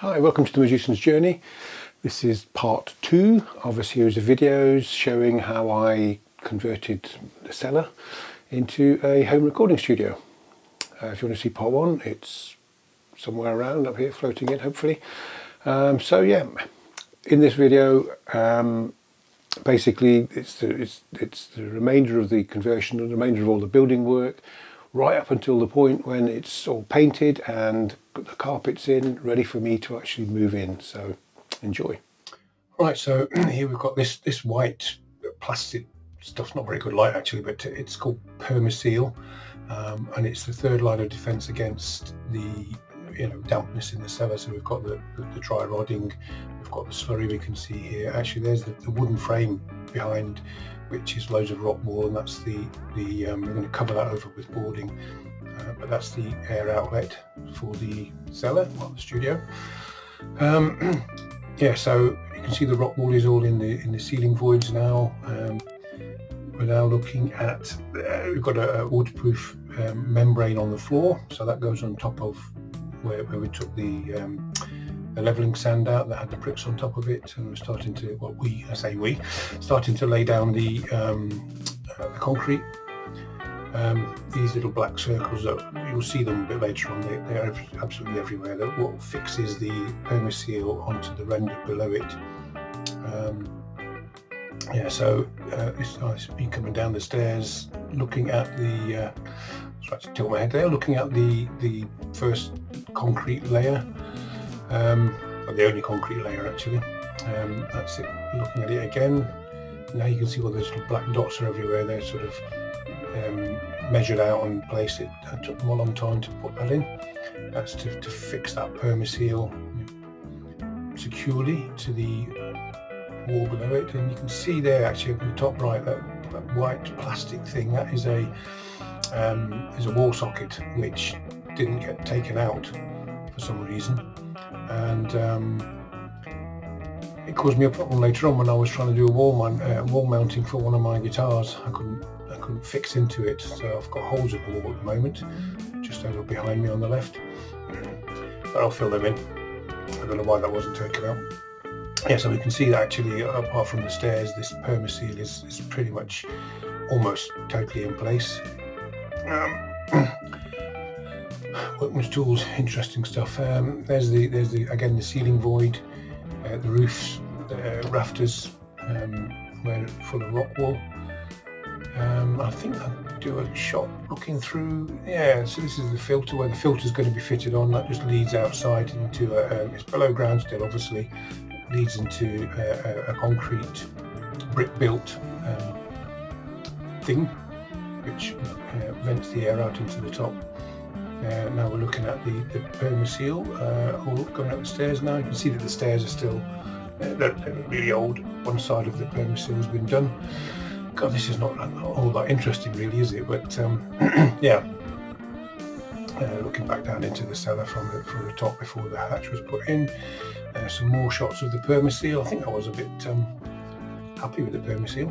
Hi, welcome to the Magician's Journey. This is part 2 of a series of videos showing how I converted the cellar into a home recording studio. If you want to see part 1, it's somewhere around up here floating in, hopefully. So yeah, in this video basically it's the remainder of the conversion and the remainder of all the building work right up until the point when it's all painted and the carpet's in, ready for me to actually move in. So enjoy. Right, so here we've got this white plastic stuff, not very good light actually, but it's called Permaseal, and it's the third line of defense against the dampness in the cellar. So we've got the dry rodding, we've got the slurry we can see here. Actually there's the wooden frame behind, which is loads of rock wool, and that's the we're going to cover that over with boarding, but that's the air outlet for the cellar, well, the studio. Yeah, so you can see the rock wool is all in the ceiling voids now. We're now looking at we've got a waterproof membrane on the floor, so that goes on top of where we took the levelling sand out that had the bricks on top of it, and we're starting to, well, starting to lay down the concrete. These little black circles, you'll see them a bit later on, they're absolutely everywhere. That what fixes the Permaseal onto the render below it. Yeah, so it's been coming down the stairs, looking at the sorry to tilt my head there, looking at the first concrete layer, or the only concrete layer actually. That's it, looking at it again. Now you can see all those little black dots are everywhere. They're sort of measured out and placed. It took them a long time to put that in. That's to fix that Permaseal securely to the wall below it. And you can see there actually up in the top right, that white plastic thing, that is a wall socket which didn't get taken out for some reason, and it caused me a problem later on when I was trying to do a wall mounting for one of my guitars. I couldn't fix into it, so I've got holes in the wall at the moment, just over behind me on the left, but I'll fill them in. I don't know why that wasn't taken out. Yeah, so we can see that actually, apart from the stairs, this Permaseal is pretty much almost totally in place. Workbench tools, interesting stuff. There's the again the ceiling void, the roofs, the rafters, where full of rock wool. I think I'll do a shot looking through. Yeah, so this is the filter, where the filter is going to be fitted on. That just leads outside into it's below ground still, obviously. It leads into a concrete brick built thing, which vents the air out into the top. Now we're looking at the Permaseal, all going up the stairs now. You can see that the stairs are still they're really old. One side of the Permaseal has been done. God, this is not all that interesting really, is it? But yeah, looking back down into the cellar from the top before the hatch was put in. Some more shots of the Permaseal. I think I was a bit happy with the Permaseal.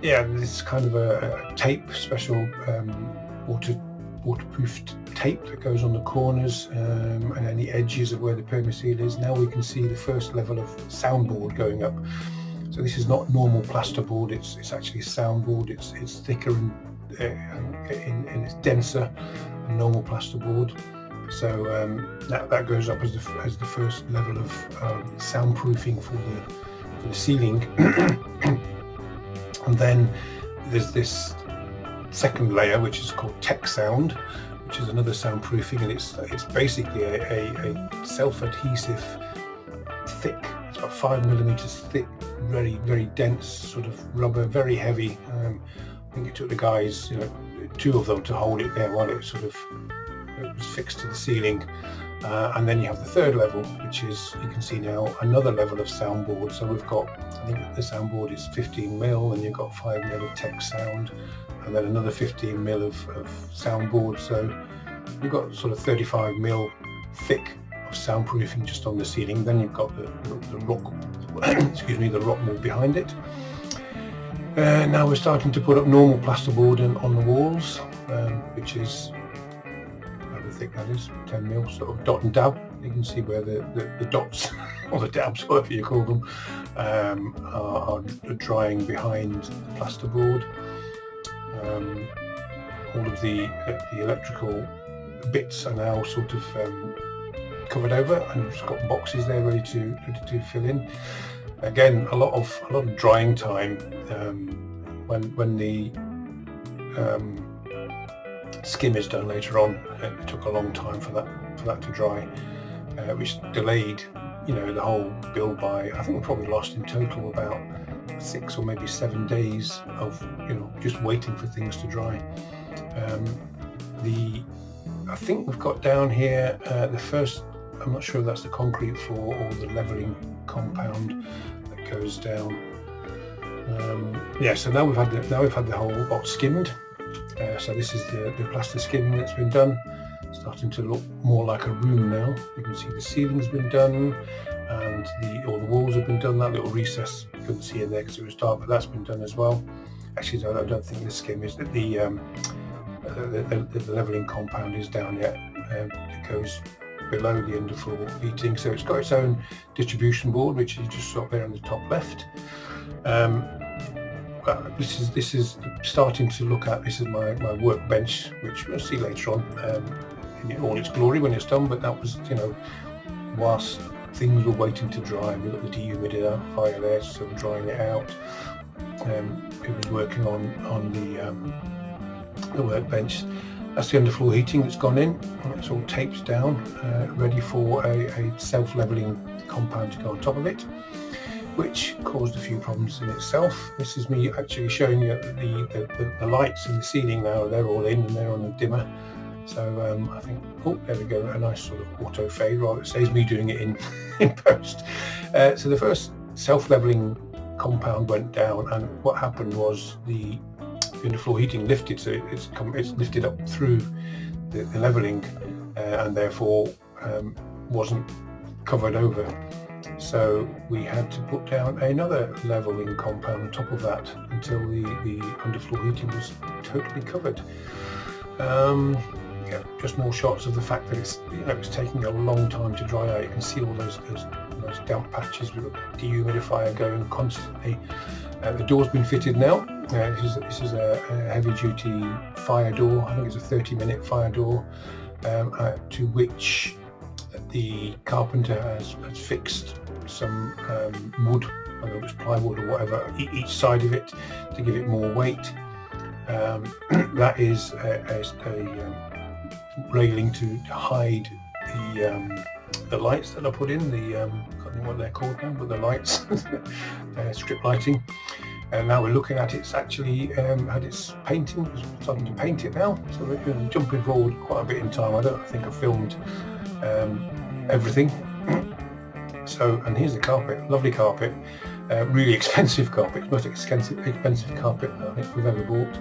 Yeah, this is kind of a tape, special waterproofed tape that goes on the corners and any edges of where the Permaseal is. Now we can see the first level of soundboard going up. So this is not normal plasterboard, it's actually soundboard. It's thicker and it's denser than normal plasterboard. So that goes up as the first level of soundproofing for the ceiling. And then there's this second layer which is called Tech Sound, which is another soundproofing, and it's basically a self-adhesive, thick, it's about 5mm thick, very, very dense sort of rubber, very heavy. I think it took the guys, 2 of them to hold it there while it was fixed to the ceiling. And then you have the third level, which is, you can see now, another level of soundboard. So we've got, I think the soundboard is 15mm, and you've got 5mm of Tech Sound, and then another 15mm of soundboard. So you've got sort of 35mm thick of soundproofing just on the ceiling. Then you've got the rock, the rock wool behind it. Now we're starting to put up normal plasterboard on the walls, which is, I think that is 10mm, sort of dot and dab. You can see where the dots or the dabs, whatever you call them, are drying behind the plasterboard. All of the electrical bits are now sort of covered over, and it's got boxes there ready to fill in. Again, a lot of drying time. When the skim is done later on, it took a long time for that to dry, which delayed, the whole build by, I think we probably lost in total about 6 or maybe 7 days of just waiting for things to dry. I think we've got down here the first, I'm not sure if that's the concrete floor or the leveling compound that goes down. So now we've had the whole lot skimmed. So this is the plaster skimming that's been done. It's starting to look more like a room now. You can see the ceiling's been done, and all the walls have been done. That little recess you couldn't see in there because it was dark, but that's been done as well. Actually, I don't think the skim is that the leveling compound is down yet. It goes below the underfloor heating, so it's got its own distribution board, which is just up there in the top left. This is starting to look at. This is my workbench, which we'll see later on in all its glory when it's done. But that was, whilst things were waiting to dry, we've got the dehumidifier there, so we're drying it out. It was working on the workbench. That's the underfloor heating that's gone in. It's all taped down, ready for a self-leveling compound to go on top of it, which caused a few problems in itself. This is me actually showing you the lights in the ceiling now. They're all in and they're on the dimmer. So I think, there we go, a nice sort of auto fade, rather it saves me doing it in post. So the first self-leveling compound went down, and what happened was the underfloor heating lifted, so it's lifted up through the leveling, and therefore wasn't covered over. So we had to put down another leveling compound on top of that until the underfloor heating was totally covered. Just more shots of the fact that it's taking a long time to dry out. You can see all those damp patches. We've got the dehumidifier going constantly. The door's been fitted now. This is a heavy-duty fire door. I think it's a 30-minute fire door, to which the carpenter has fixed some wood, whether it's plywood or whatever, each side of it to give it more weight. That is a railing to hide the lights that are put in. I can't think what they're called now, but the lights, strip lighting. And now we're looking at it's actually had its painting. We're starting to paint it now, so we're jumping forward quite a bit in time. I don't think I filmed everything. So, and here's the carpet, lovely carpet, really expensive carpet, most expensive carpet I think we've ever bought.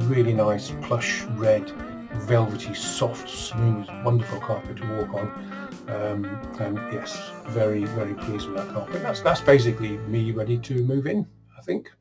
Really nice, plush red, velvety, soft, smooth, wonderful carpet to walk on. And yes, very, very pleased with that carpet. That's basically me ready to move in, I think.